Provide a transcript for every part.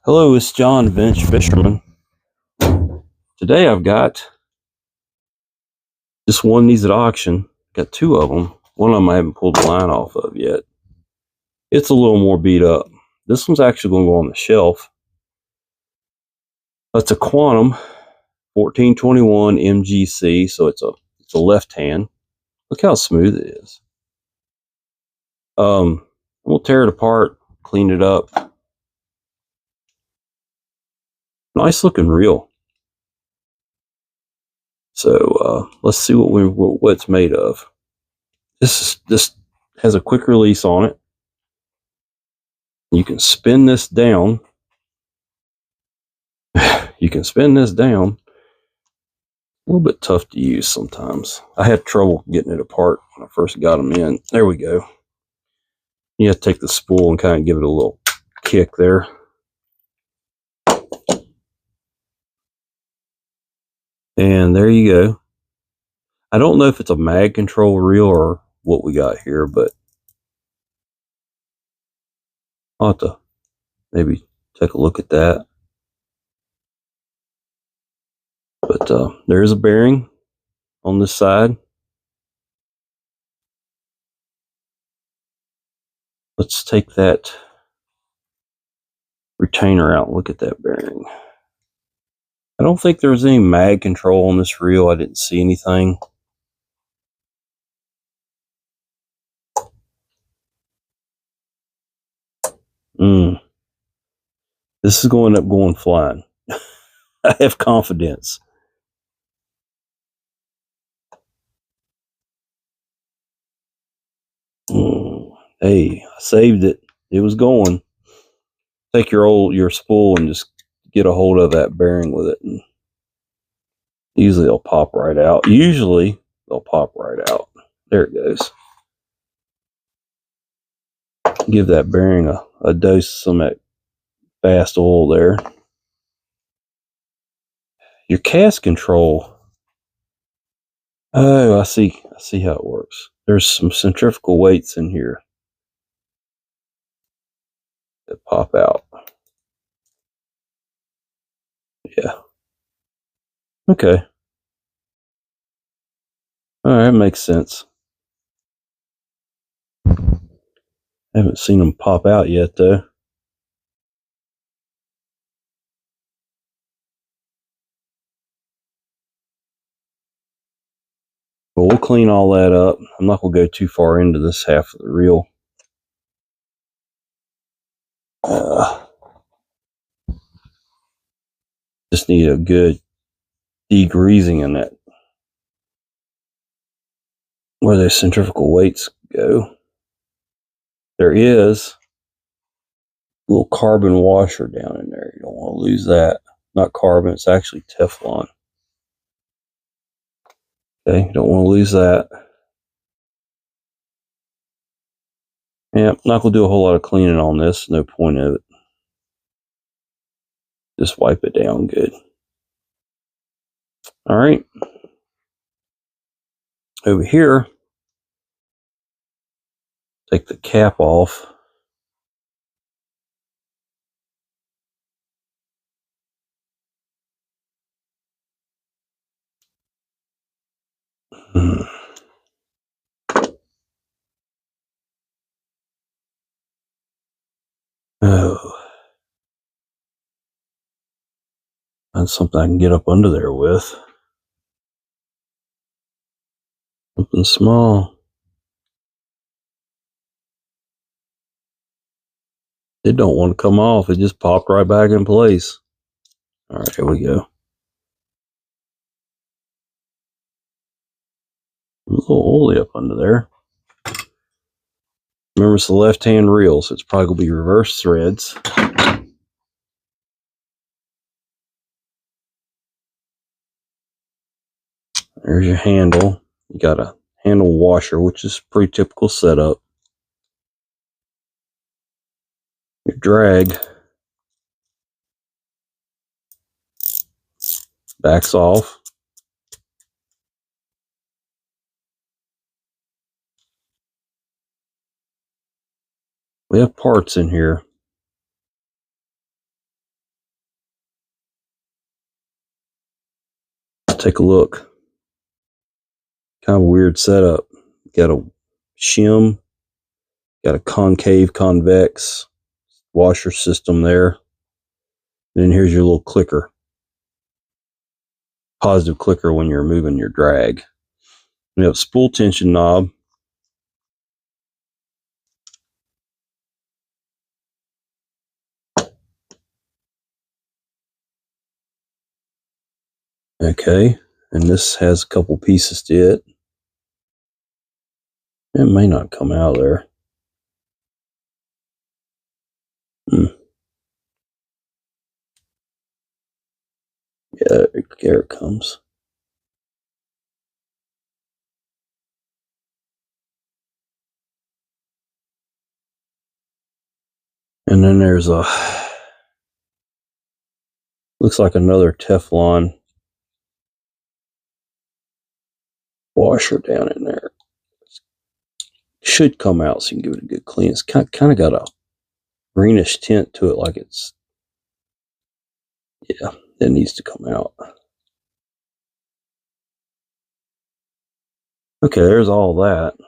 Hello, it's John Bench Fisherman. Today I've got just one of these at auction. Got two of them. One of them I haven't pulled the line off of yet. It's a little more beat up. This one's actually going to go on the shelf. That's a Quantum 1421 MGC, so it's a left hand. Look how smooth it is. We'll tear it apart, clean it up. Nice looking reel. So let's see what it's made of. This has a quick release on it. You can spin this down. You can spin this down. A little bit tough to use sometimes. I had trouble getting it apart when I first got them in. There we go. You have to take the spool and kind of give it a little kick there. And there you go. I don't know if it's a mag control reel or what we got here, but I'll have to maybe take a look at that. But there is a bearing on this side. Let's take that retainer out and look at that bearing. I don't think there was any mag control on this reel. I didn't see anything. This is going to end up going flying. I have confidence. Hey, I saved it. It was going. Take your spool and just get a hold of that bearing with it, and usually they'll pop right out. Usually they'll pop right out. There it goes. Give that bearing a dose of some of that fast oil there. Your cast control. Oh, I see how it works. There's some centrifugal weights in here that pop out. Yeah. Okay. All right, that makes sense. I haven't seen them pop out yet, though. But we'll clean all that up. I'm not going to go too far into this half of the reel. Just need a good degreasing in that, where those centrifugal weights go. There is a little carbon washer down in there. You don't want to lose that. Not carbon, it's actually Teflon. Okay, you don't want to lose that. Yeah, not going to do a whole lot of cleaning on this. No point of it. Just wipe it down good. All right. Over here, take the cap off. Oh, that's something I can get up under there with. Something small. It don't want to come off. It just popped right back in place. All right, here we go. A little oily up under there. Remember, it's the left-hand reel, so it's probably going to be reverse threads. There's your handle. You got a handle washer, which is pretty typical setup. Your drag backs off. We have parts in here. Take a look. Kind of a weird setup. Got a shim, got a concave, convex washer system there. Then here's your little clicker. Positive clicker when you're moving your drag. We have spool tension knob. Okay, and this has a couple pieces to it. It may not come out of there. Yeah, there it comes. And then there's a, looks like another Teflon washer down in there. Should come out so you can give it a good clean. It's kind of got a greenish tint to it, like it's, yeah, it needs to come out. Okay, there's all that. It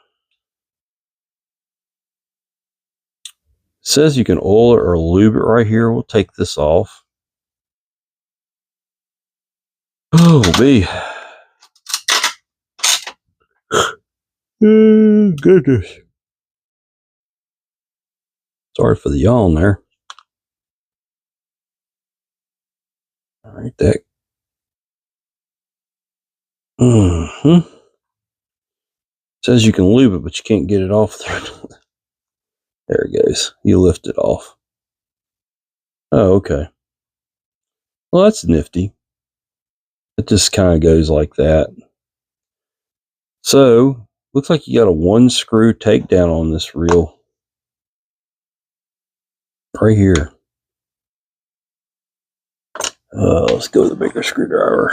says you can oil it or lube it right here. We'll take this off. Oh, goodness. Sorry for the yawn there. All right, that. Says you can lube it, but you can't get it off there. There it goes. You lift it off. Oh, okay. Well, that's nifty. It just kind of goes like that. So, looks like you got a 1-screw takedown on this reel. Right here. Let's go with the bigger screwdriver.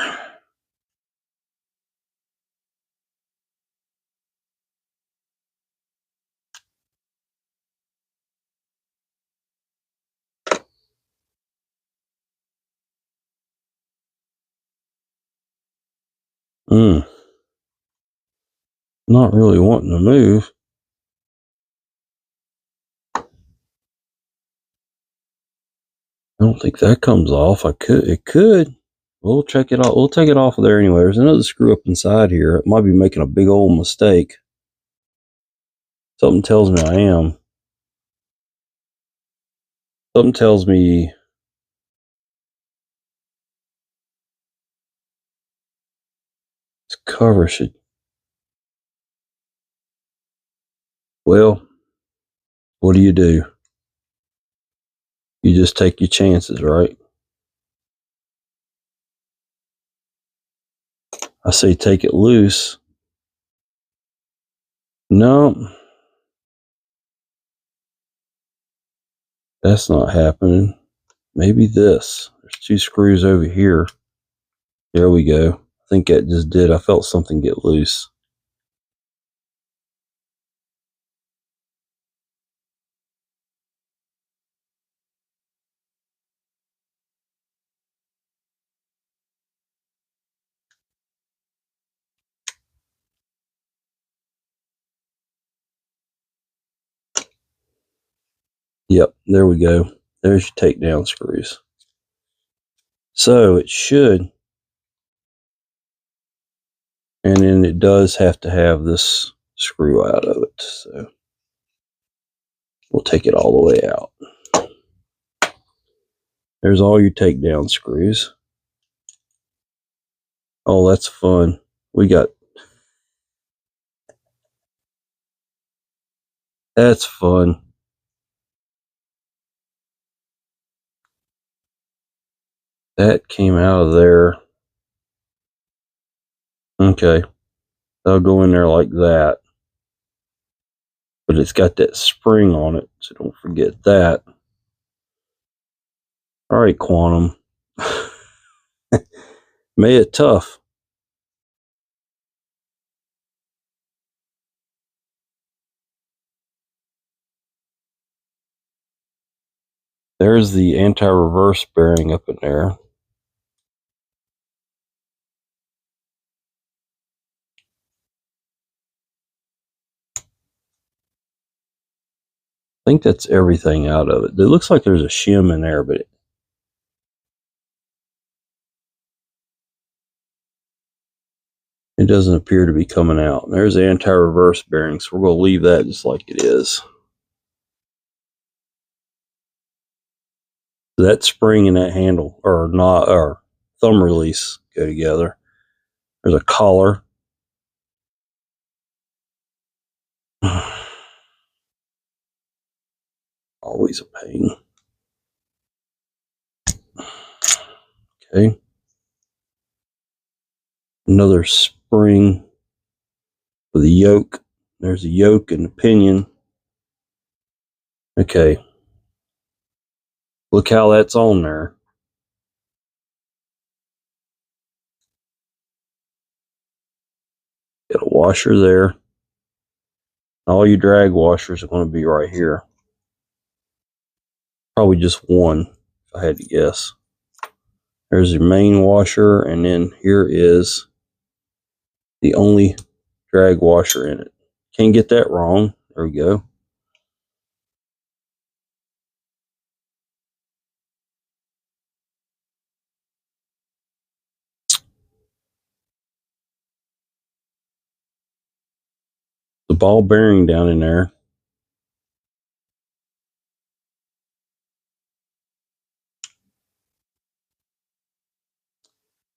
Not really wanting to move. I don't think that comes off. It could. We'll check it out. We'll take it off of there anyway. There's another screw up inside here. It might be making a big old mistake. Something tells me I am. Something tells me this cover should. Well, what do? You just take your chances, right? I say take it loose. No, that's not happening. Maybe this. There's 2 screws over here. There we go. I think that just did. I felt something get loose. Yep, there we go. There's your takedown screws. So it should, and then it does have to have this screw out of it. So we'll take it all the way out. There's all your takedown screws. Oh, that's fun. That's fun. That came out of there. Okay. I'll go in there like that. But it's got that spring on it, so don't forget that. All right, Quantum. Made it tough. There's the anti-reverse bearing up in there. I think that's everything out of it. It looks like there's a shim in there, but it doesn't appear to be coming out. And there's the anti-reverse bearing, so we're going to leave that just like it is. So that spring and that handle, or not, or thumb release, go together. There's a collar. Always a pain. Okay. Another spring with a yoke. There's a yoke and a pinion. Okay. Look how that's on there. Got a washer there. All your drag washers are going to be right here. Probably just one, if I had to guess. There's your main washer, and then here is the only drag washer in it. Can't get that wrong. There we go. The ball bearing down in there.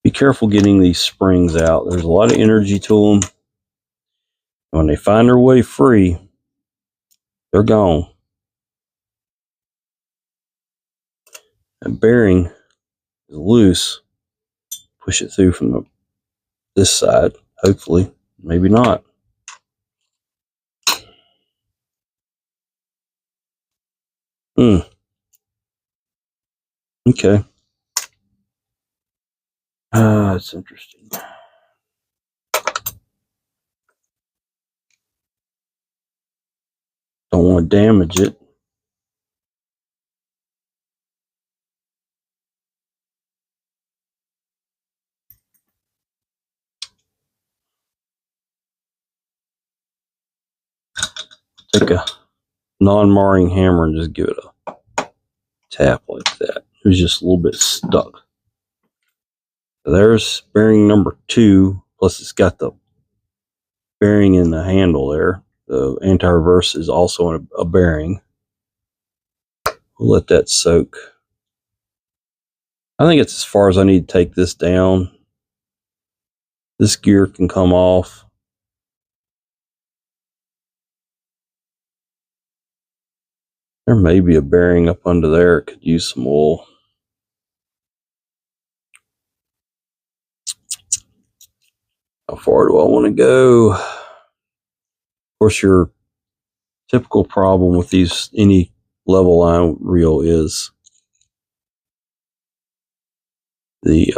Be careful getting these springs out. There's a lot of energy to them. When they find their way free, they're gone. That bearing is loose. Push it through from this side, hopefully. Maybe not. Okay. It's interesting. Don't want to damage it. Take a non-marring hammer and just give it a tap like that. It was just a little bit stuck. So there's bearing number 2. Plus it's got the bearing in the handle there. The anti-reverse is also a bearing. We'll let that soak. I think it's as far as I need to take this down. This gear can come off. There may be a bearing up under there. It could use some oil. How far do I want to go? Of course, your typical problem with any level line reel is the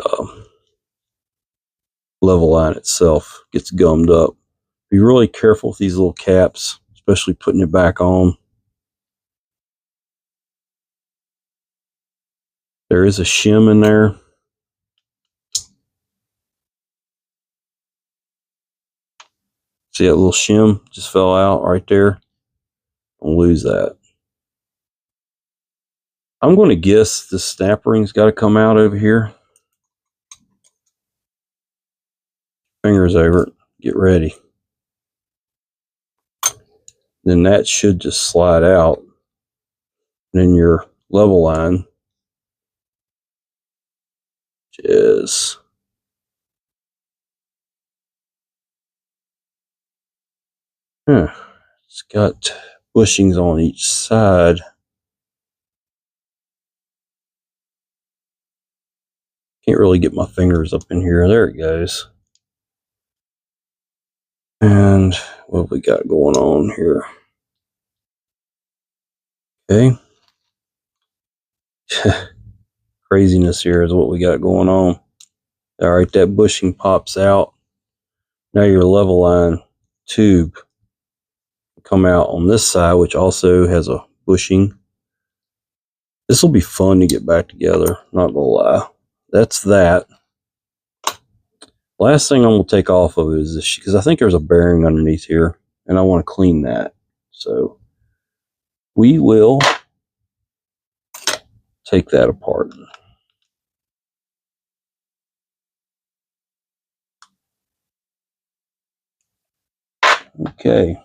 level line itself gets gummed up. Be really careful with these little caps, especially putting it back on. There is a shim in there. See that little shim just fell out right there? Don't lose that. I'm going to guess the snap ring's got to come out over here. Fingers over it. Get ready. Then that should just slide out. And then your level line, which is it's got bushings on each side. Can't really get my fingers up in here. There it goes. And what have we got going on here? Okay. Craziness here is what we got going on. All right, that bushing pops out. Now your level line tube come out on this side, which also has a bushing. This will be fun to get back together, not gonna lie. That's that. Last thing I'm gonna take off of it is this, because I think there's a bearing underneath here, and I want to clean that. So we will take that apart. Okay.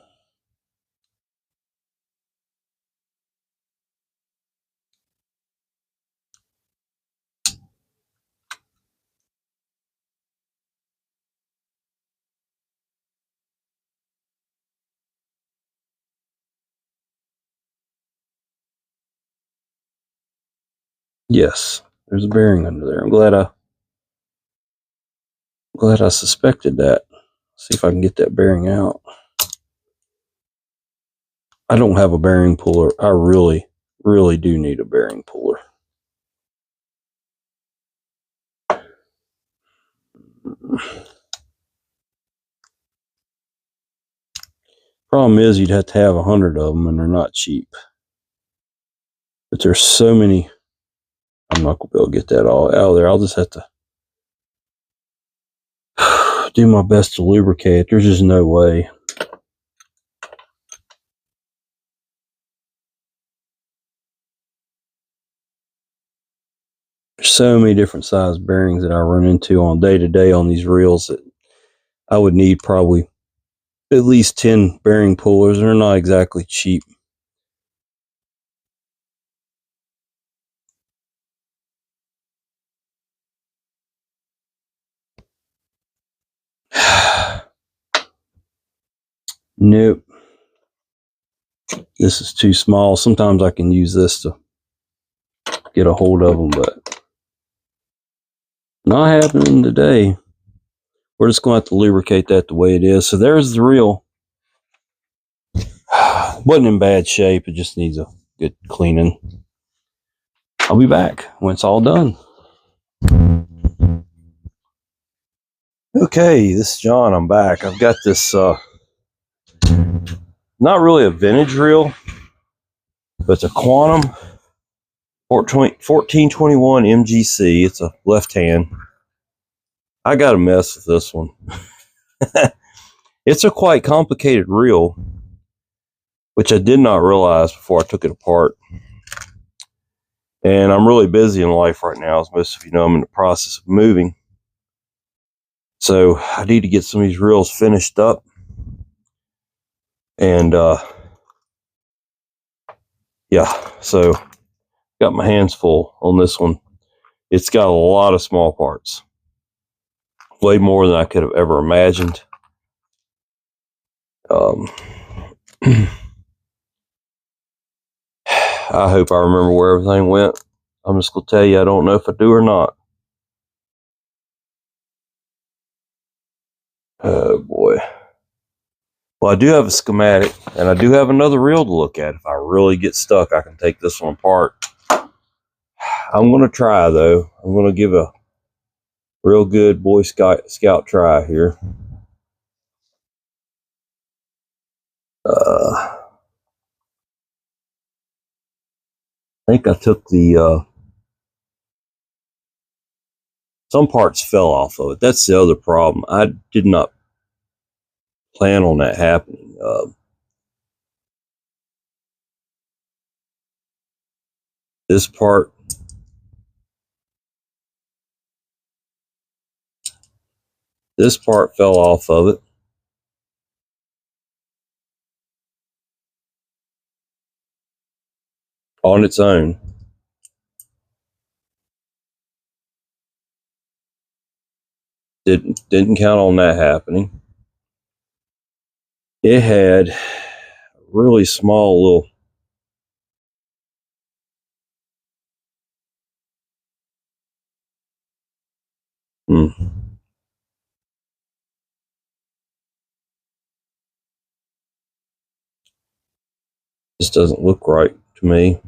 Yes, there's a bearing under there. I'm glad I suspected that. See if I can get that bearing out. I don't have a bearing puller. I really, really do need a bearing puller. Problem is, you'd have to have 100 of them, and they're not cheap. But there's so many. I'm not going to be able to get that all out of there. I'll just have to do my best to lubricate. There's just no way. There's so many different size bearings that I run into on day to day on these reels that I would need probably at least 10 bearing pullers, and they're not exactly cheap. Nope. This is too small. Sometimes I can use this to get a hold of them, but not happening today. We're just going to have to lubricate that the way it is. So there's the reel. Wasn't in bad shape. It just needs a good cleaning. I'll be back when it's all done. Okay, this is John. I'm back. I've got this, not really a vintage reel, but it's a Quantum 1421 MGC. It's a left hand. I got to mess with this one. It's a quite complicated reel, which I did not realize before I took it apart. And I'm really busy in life right now. As most of you know, I'm in the process of moving. So I need to get some of these reels finished up. And yeah, so got my hands full on this one. It's got a lot of small parts. Way more than I could have ever imagined. I hope I remember where everything went. I'm just going to tell you, I don't know if I do or not. Oh boy. Well, I do have a schematic, and I do have another reel to look at. If I really get stuck, I can take this one apart. I'm going to try, though. I'm going to give a real good Boy Scout try here. I think I took the... some parts fell off of it. That's the other problem. I did not plan on that happening. This part fell off of it on its own. Didn't count on that happening. It had a really small little... This doesn't look right to me.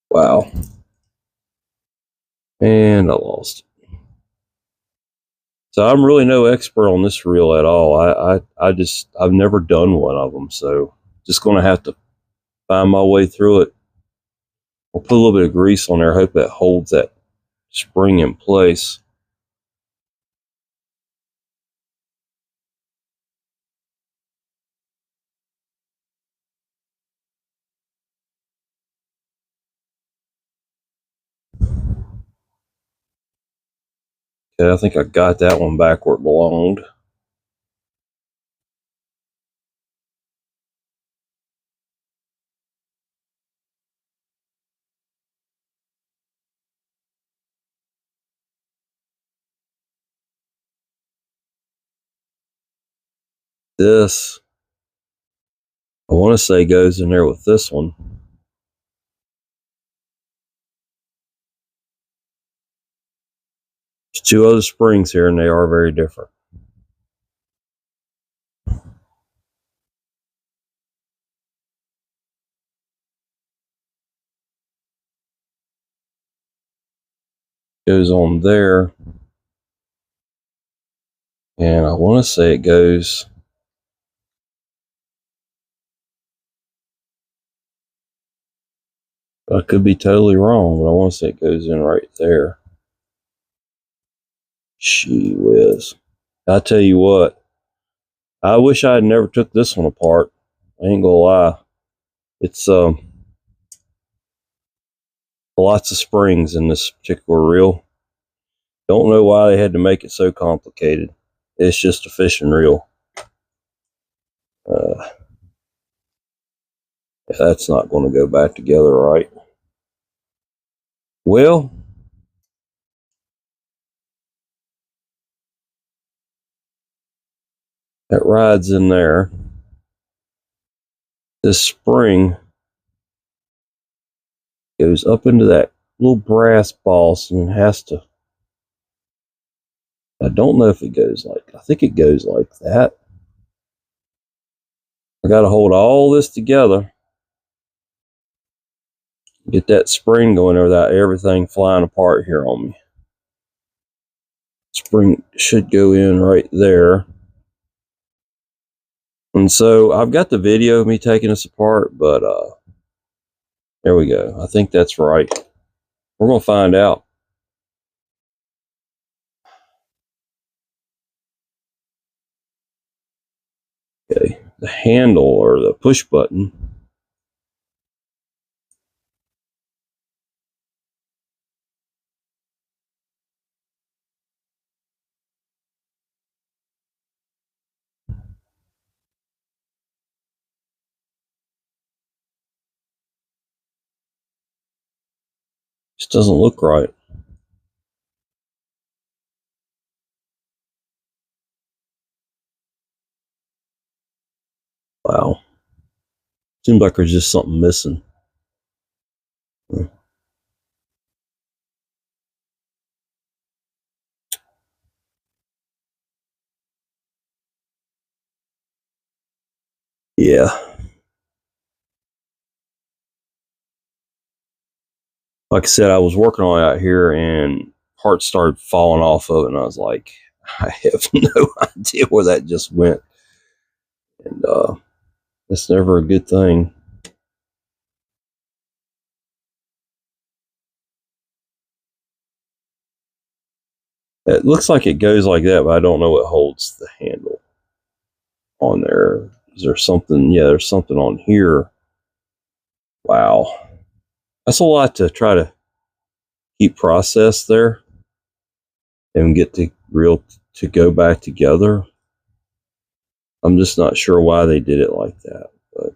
Wow. And I lost it. So I'm really no expert on this reel at all. I've never done one of them, so just going to have to find my way through it. We'll put a little bit of grease on there, hope that holds that spring in place. Okay, I think I got that one back where it belonged. This, I want to say, goes in there with this one. There's two other springs here, and they are very different. Goes on there, and I want to say it goes. I could be totally wrong, but I want to say it goes in right there. Gee whiz. I tell you what, I wish I had never took this one apart. I ain't gonna lie. It's lots of springs in this particular reel. Don't know why they had to make it so complicated. It's just a fishing reel. That's not going to go back together right. Well, that rides in there. This spring goes up into that little brass boss and it has to. I don't know if it goes like. I think it goes like that. I got to hold all this together. Get that spring going there without everything flying apart here on me. Spring should go in right there. And so I've got the video of me taking this apart, but there we go. I think that's right. We're going to find out. Okay, the handle or the push button. Just doesn't look right. Wow. Seems like there's just something missing. Yeah. Like I said, I was working on it out here and parts started falling off of it, and I was like, I have no idea where that just went. And it's never a good thing. It looks like it goes like that, but I don't know what holds the handle on there. Is there something? Yeah, there's something on here. Wow. That's a lot to try to keep processed there and get the reel to go back together. I'm just not sure why they did it like that. But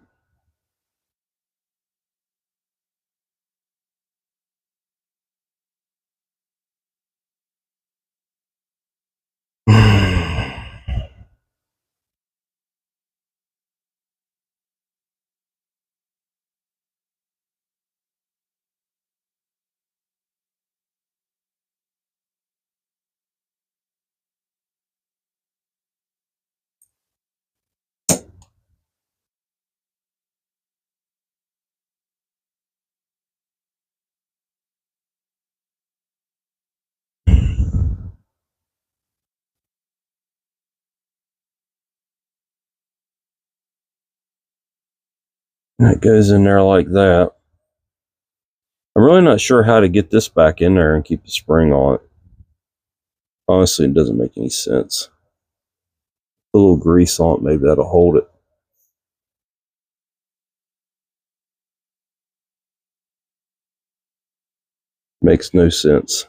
And it goes in there like that. I'm really not sure how to get this back in there and keep the spring on it. Honestly, it doesn't make any sense. A little grease on it, maybe that'll hold it. Makes no sense.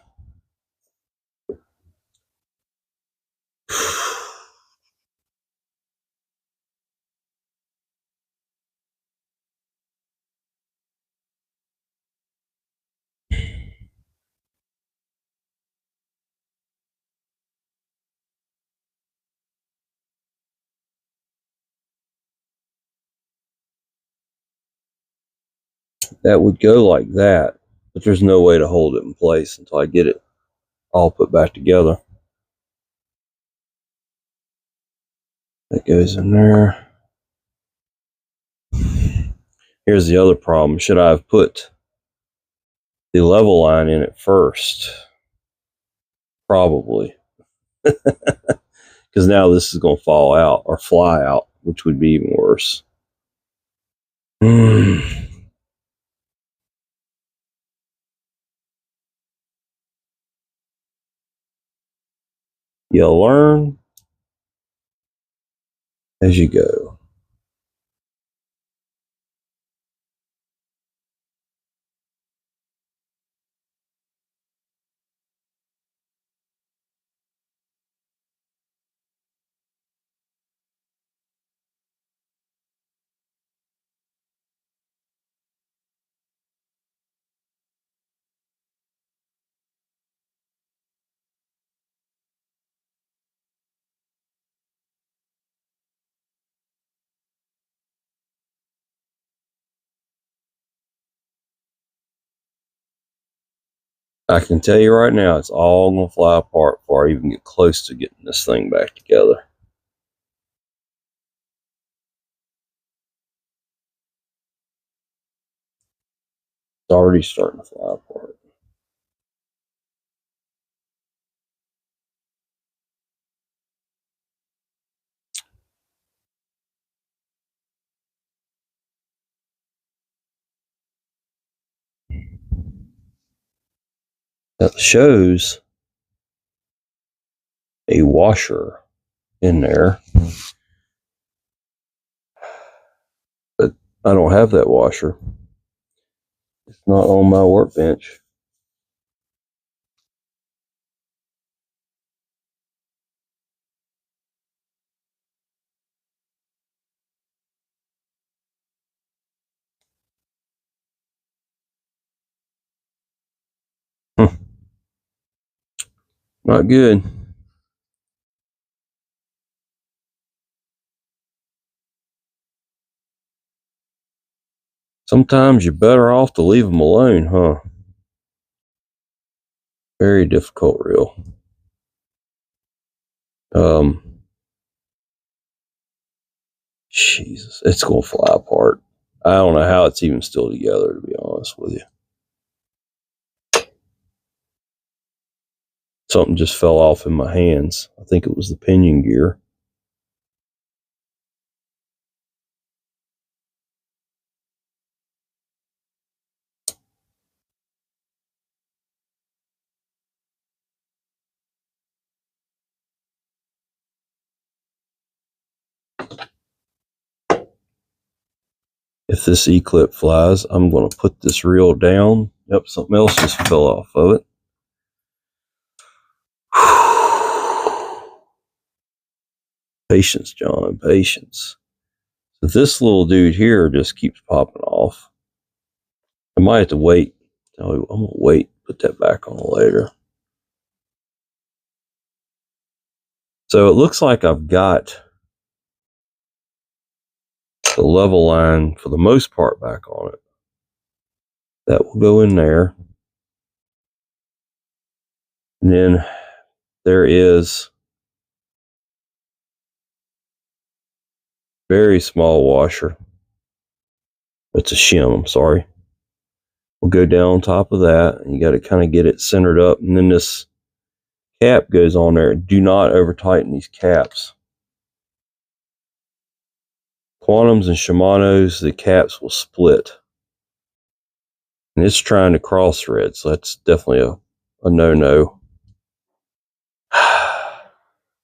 That would go like that, but there's no way to hold it in place until I get it all put back together. That goes in there. Here's the other problem. Should I have put the level line in it first? Probably. Because now this is going to fall out or fly out, which would be even worse. You learn as you go. I can tell you right now, it's all going to fly apart before I even get close to getting this thing back together. It's already starting to fly apart. That shows a washer in there, but I don't have that washer. It's not on my workbench. Not good. Sometimes you're better off to leave them alone, huh? Very difficult reel. Jesus, it's gonna fly apart. I don't know how it's even still together, to be honest with you. Something just fell off in my hands. I think it was the pinion gear. If this E-clip flies, I'm going to put this reel down. Yep, something else just fell off of it. Patience, John, patience. So this little dude here just keeps popping off. I might have to wait. I'm going to wait, put that back on later. So it looks like I've got the level line for the most part back on it. That will go in there. And then there is very small washer. It's a shim, I'm sorry. We'll go down on top of that, and you got to kind of get it centered up. And then this cap goes on there. Do not over tighten these caps. Quantums and Shimano's, the caps will split. And it's trying to cross thread, so that's definitely a no-no.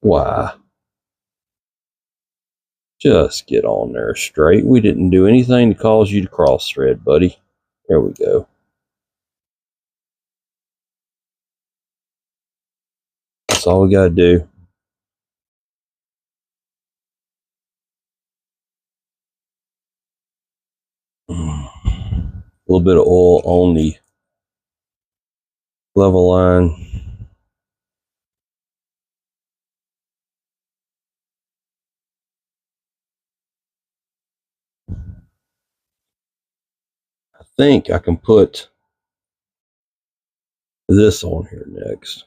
Why? Just get on there straight. We didn't do anything to cause you to cross thread, buddy. There we go. That's all we gotta do. A little bit of oil on the level line. I think I can put this on here next.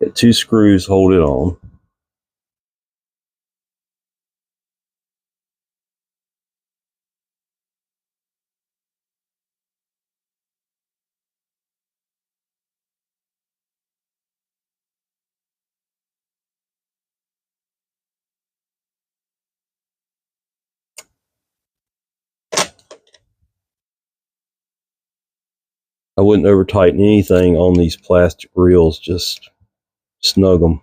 Got 2 screws, hold it on. I wouldn't over tighten anything on these plastic reels, just snug them.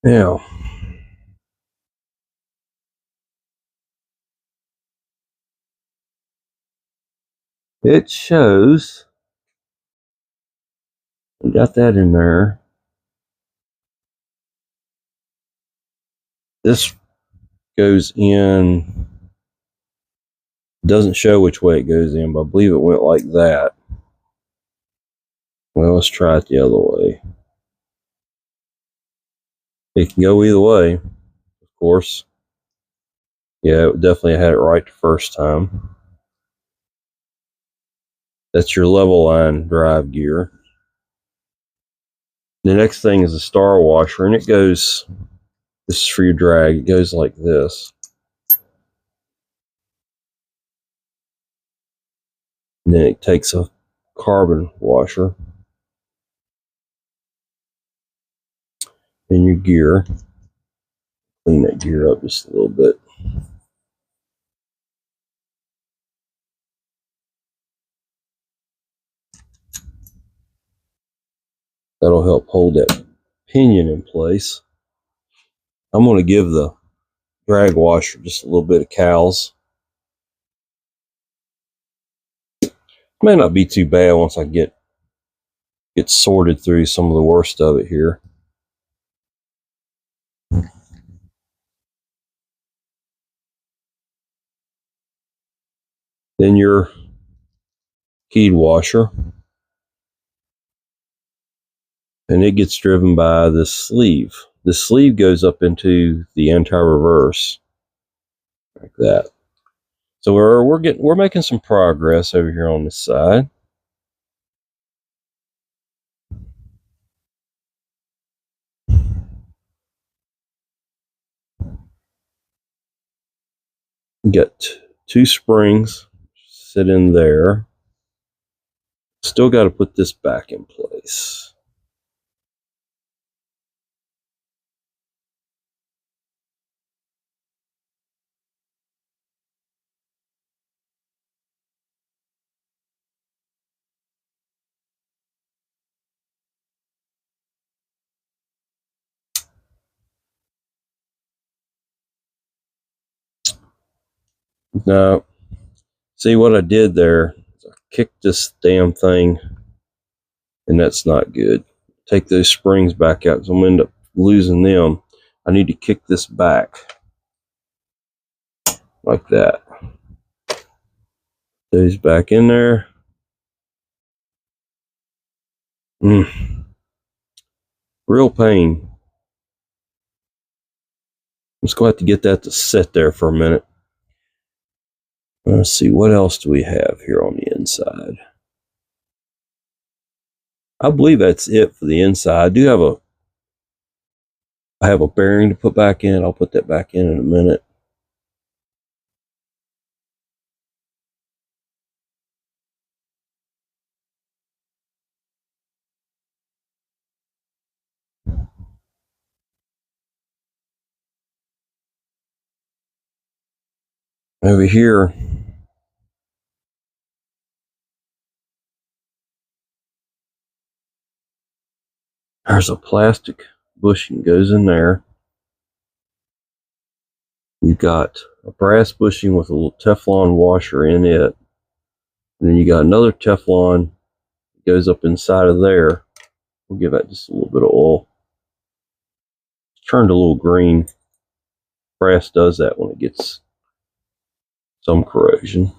Now, it shows we got that in there. This goes in, doesn't show which way it goes in, but I believe it went like that. Well, let's try it the other way. It can go either way, of course. Yeah, it definitely had it right the first time. That's your level line drive gear. The next thing is a star washer, and it goes, this is for your drag, it goes like this. And then it takes a carbon washer in your gear. Clean that gear up just a little bit. That'll help hold that pinion in place. I'm going to give the drag washer just a little bit of cowls. May not be too bad once I get sorted through some of the worst of it here. Then your keyed washer, and it gets driven by this sleeve. The sleeve goes up into the anti-reverse like that. So we're making some progress over here on this side. We got 2 springs sit in there. Still got to put this back in place. Now, see what I did there? I kicked this damn thing, and that's not good. Take those springs back out, because I'm going to end up losing them. I need to kick this back like that. Those back in there. Real pain. I'm just going to have to get that to sit there for a minute. Let's see, what else do we have here on the inside? I believe that's it for the inside. I have a bearing to put back in. I'll put that back in a minute. Over here, there's a plastic bushing goes in there. You've got a brass bushing with a little Teflon washer in it. And then you got another Teflon that goes up inside of there. We'll give that just a little bit of oil. It's turned a little green. Brass does that when it gets some corrosion.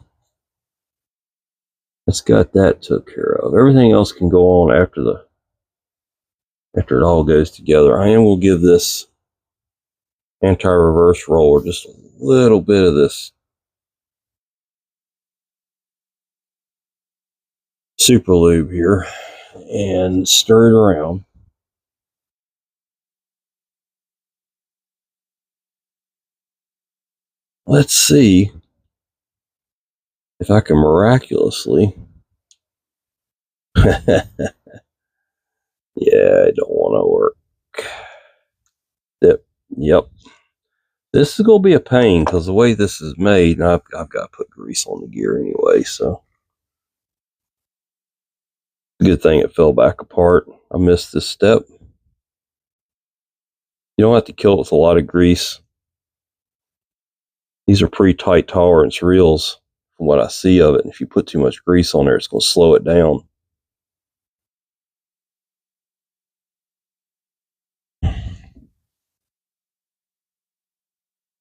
Let's got that took care of. Everything else can go on after it all goes together. I am will give this anti-reverse roller just a little bit of this super lube here and stir it around. Let's see if I can miraculously yeah, I don't want to work. Yep. This is going to be a pain because the way this is made, and I've got to put grease on the gear anyway, so good thing it fell back apart. I missed this step. You don't have to kill it with a lot of grease. These are pretty tight tolerance reels from what I see of it. And if you put too much grease on there, it's going to slow it down.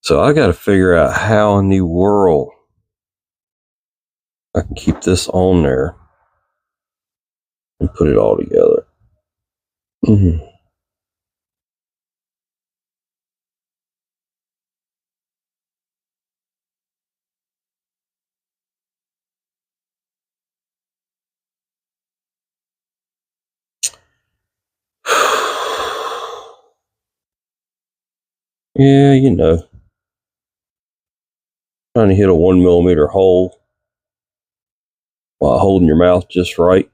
So I got to figure out how in the world I can keep this on there and put it all together. Mm-hmm. Yeah, you know, trying to hit a 1 millimeter hole while holding your mouth just right,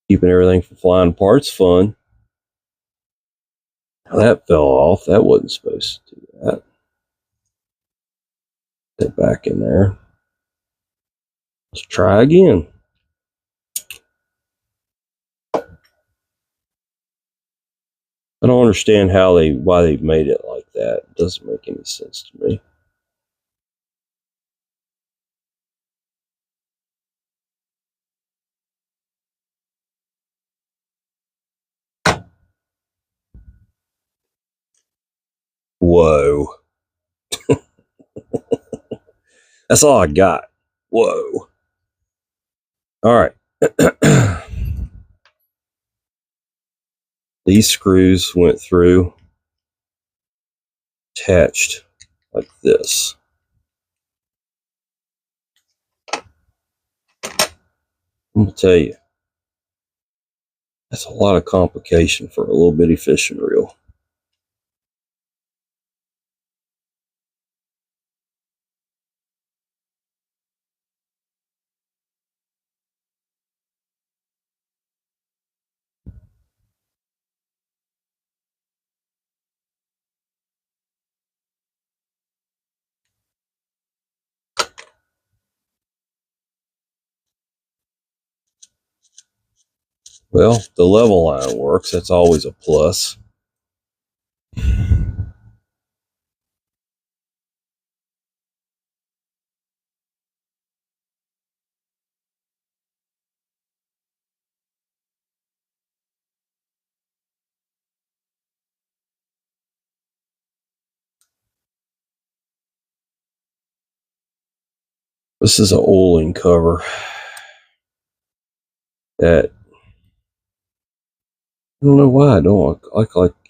keeping everything from flying apart's fun. That fell off. That wasn't supposed to do that. Put it back in there. Let's try again. I don't understand why they made it like that. It doesn't make any sense to me. Whoa. That's all I got. Whoa. All right. These screws went through, attached like this. I'm going to tell you, that's a lot of complication for a little bitty fishing reel. Well, the level line works. That's always a plus. This is an oiling cover that I don't know why I don't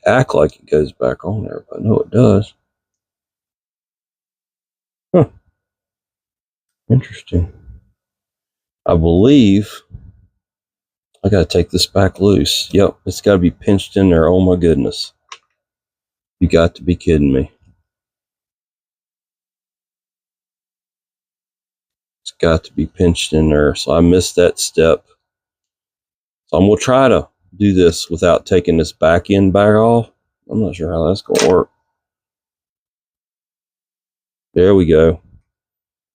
act like it goes back on there, but I know it does. Huh. Interesting. I believe I gotta take this back loose. Yep, it's gotta be pinched in there. Oh my goodness. You got to be kidding me. It's got to be pinched in there. So I missed that step. So I'm gonna try to do this without taking this back end back off. I'm not sure how that's gonna work. There we go.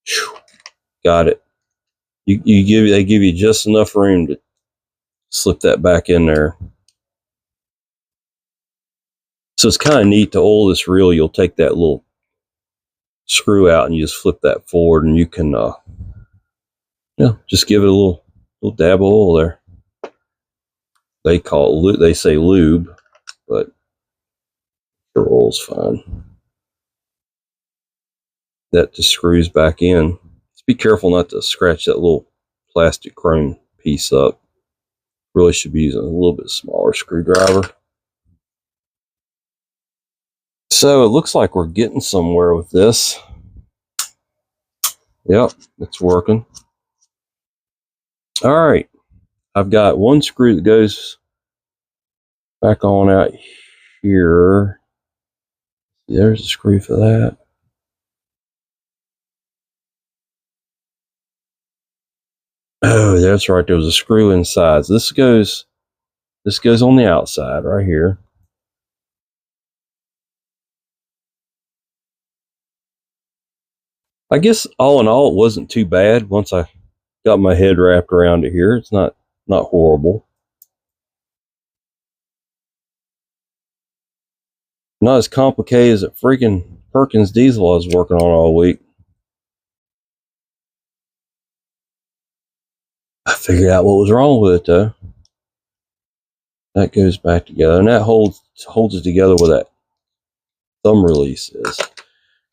Whew. Got it. They give you just enough room to slip that back in there. So it's kind of neat to oil this reel. You'll take that little screw out and you just flip that forward, and you can just give it a little dab of oil there. They call it, they say lube, but your oil's fine. That just screws back in. Just be careful not to scratch that little plastic chrome piece up. Really should be using a little bit smaller screwdriver. So it looks like we're getting somewhere with this. Yep, it's working. All right, I've got one screw that goes back on out here. There's a screw for that. Oh, that's right. There was a screw inside. So this goes on the outside right here. I guess all in all, it wasn't too bad once I got my head wrapped around it here. It's not horrible. Not as complicated as that freaking Perkins diesel I was working on all week. I figured out what was wrong with it though. That goes back together, and that holds it together where that thumb release is.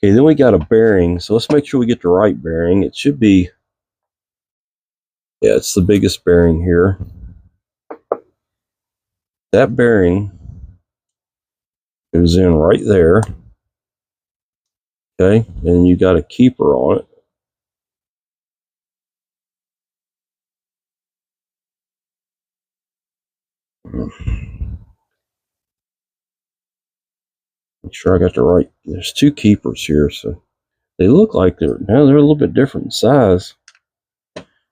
Okay, then we got a bearing. So let's make sure we get the right bearing. It should be, yeah, it's the biggest bearing here. That bearing goes in right there. Okay, and you got a keeper on it. Make sure I got the right. There's two keepers here, so they look like they're a little bit different in size.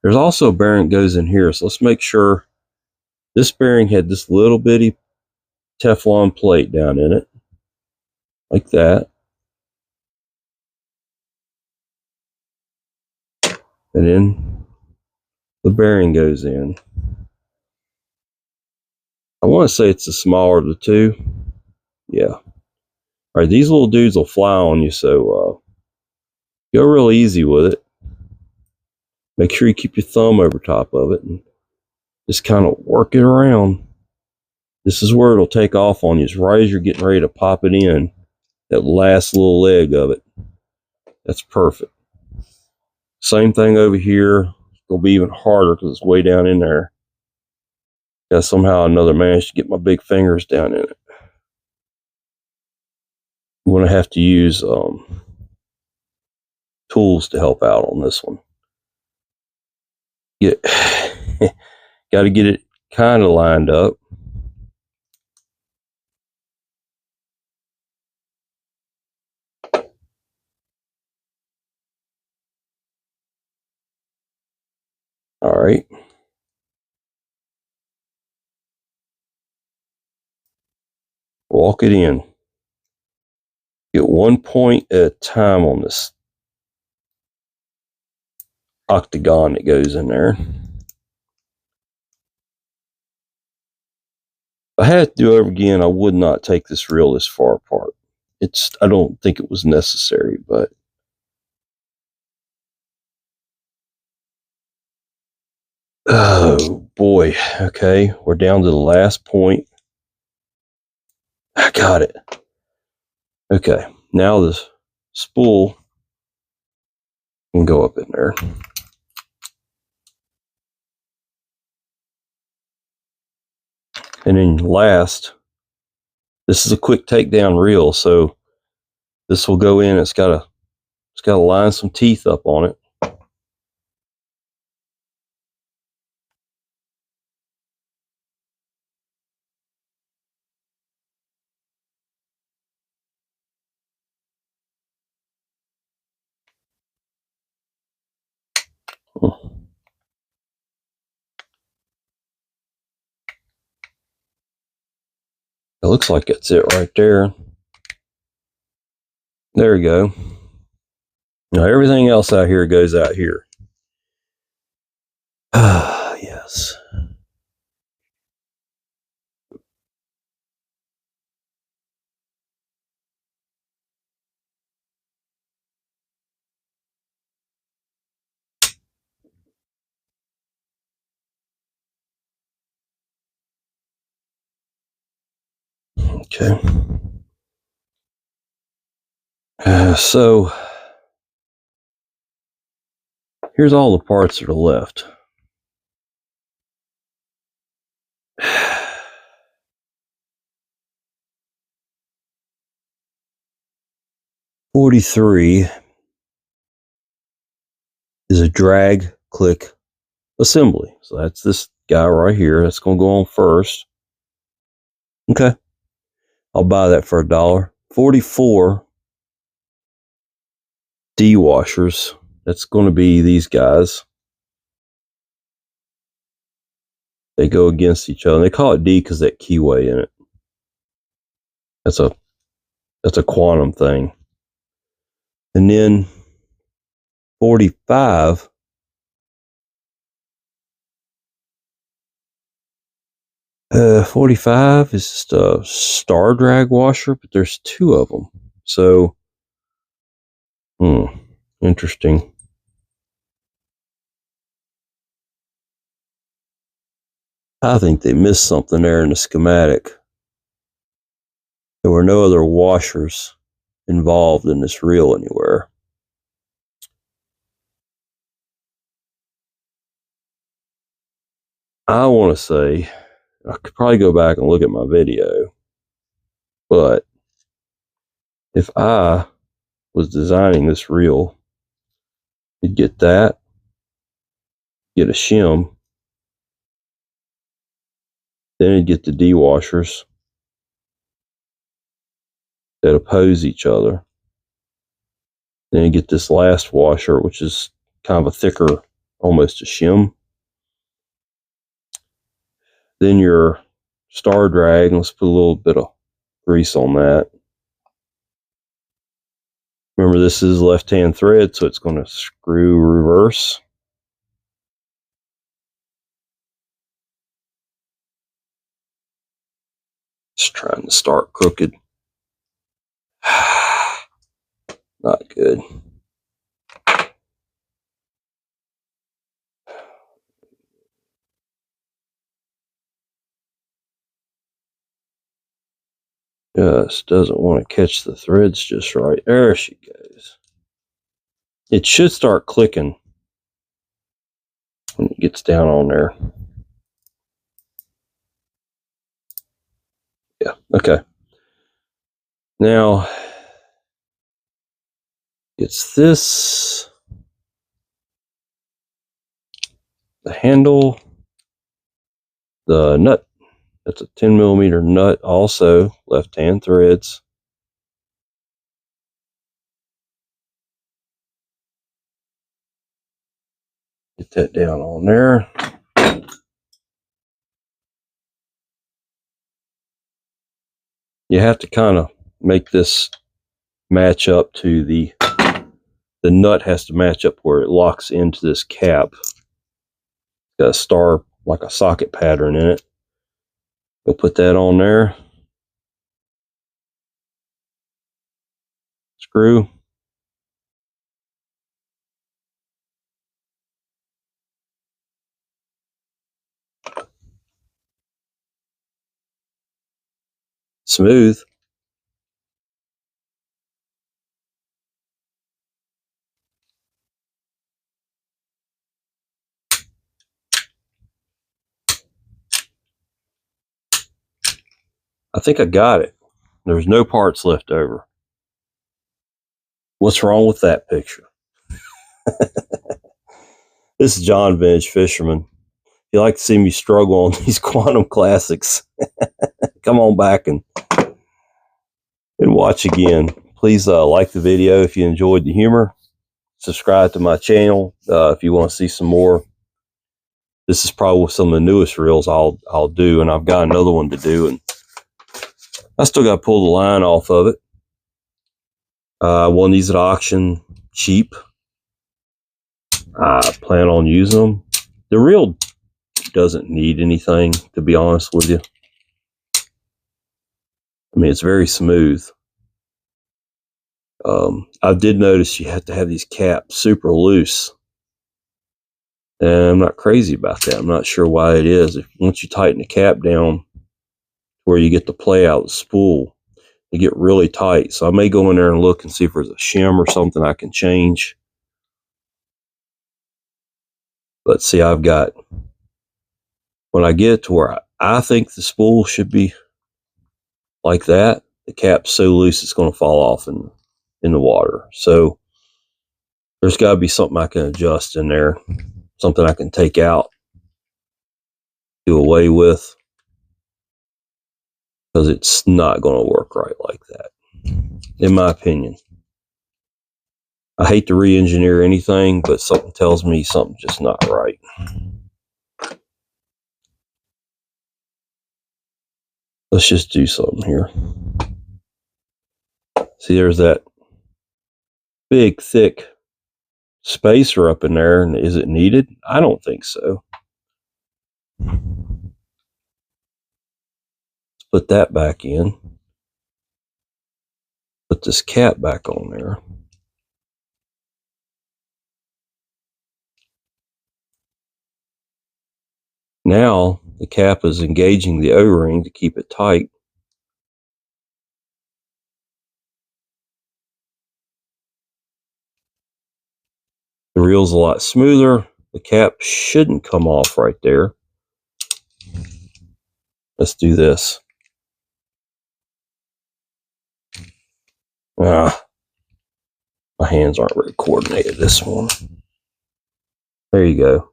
There's also a bearing that goes in here, so let's make sure this bearing had this little bitty Teflon plate down in it, like that. And then the bearing goes in. I want to say it's the smaller of the two. Yeah. All right, these little dudes will fly on you, so go real easy with it. Make sure you keep your thumb over top of it and just kind of work it around. This is where it'll take off on you. It's right as you're getting ready to pop it in, that last little leg of it. That's perfect. Same thing over here. It'll be even harder because it's way down in there. Got somehow or another managed to get my big fingers down in it. I'm going to have to use tools to help out on this one. Got to get it kind of lined up. All right. Walk it in. Get 1 point at a time on this octagon that goes in there. If I had to do it over again, I would not take this reel this far apart. I don't think it was necessary, but oh boy. Okay, we're down to the last point. I got it. Okay, now the spool can go up in there. And then last, this is a quick takedown reel, so this will go in. It's got to line some teeth up on it. It looks like it's it right there. There we go. Now everything else out here goes out here. Ah, yes. Okay. So here's all the parts that are left. $43 is a drag click assembly. So that's this guy right here. That's going to go on first. Okay. I'll buy that for $1. 44 D washers. That's going to be these guys. They go against each other. And they call it D because that keyway in it. That's a quantum thing. And then 45 45 is just a star drag washer, but there's two of them. So, interesting. I think they missed something there in the schematic. There were no other washers involved in this reel anywhere. I want to say, I could probably go back and look at my video, but if I was designing this reel, you'd get that, get a shim, then you'd get the D washers that oppose each other. Then you get this last washer, which is kind of a thicker, almost a shim. Then your star drag, let's put a little bit of grease on that. Remember, this is left-hand thread, so it's going to screw reverse. Just trying to start crooked. Not good. Just doesn't want to catch the threads just right. There she goes. It should start clicking when it gets down on there. Yeah, okay. Now, it's this, the handle, the nut. That's a 10mm nut, also left-hand threads. Get that down on there. You have to kind of make this match up to the nut has to match up where it locks into this cap. It's got a star, like a socket pattern in it. Go put that on there. Screw. Smooth. I think I got it. There's no parts left over. What's wrong with that picture? This is John Vintage Fisherman. If you like to see me struggle on these quantum classics, come on back and watch again. Please like the video if you enjoyed the humor. subscribe to my channel if you want to see some more. This is probably some of the newest reels I'll do, and I've got another one to do, and I still got to pull the line off of it. I won these at auction cheap. I plan on using them. The reel doesn't need anything, to be honest with you. I mean, it's very smooth. I did notice you have to have these caps super loose. And I'm not crazy about that. I'm not sure why it is. Once you tighten the cap down where you get the play out the spool, they get really tight. So I may go in there and look and see if there's a shim or something I can change. But see, I've got, when I get to where I think the spool should be like that, the cap's so loose it's going to fall off in the water. So there's got to be something I can adjust in there, something I can take out, do away with, because it's not going to work right like that, in my opinion. I hate to re-engineer anything, but something tells me something's just not right. Let's just do something here. See, there's that big, thick spacer up in there, and is it needed? I don't think so. Let's put that back in. Put this cap back on there. Now the cap is engaging the O-ring to keep it tight. The reel's a lot smoother. The cap shouldn't come off right there. Let's do this. My hands aren't very coordinated this morning. There you go.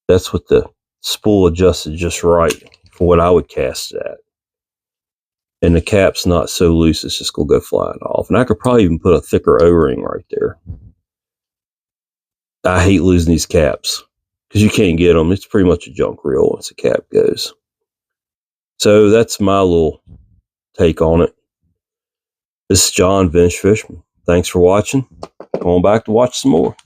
That's what the spool adjusted just right for what I would cast it at. And the cap's not so loose, it's just going to go flying off. And I could probably even put a thicker O-ring right there. I hate losing these caps because you can't get them. It's pretty much a junk reel once the cap goes. So that's my little take on it. This is John, Vintage Fisherman. Thanks for watching. Going back to watch some more.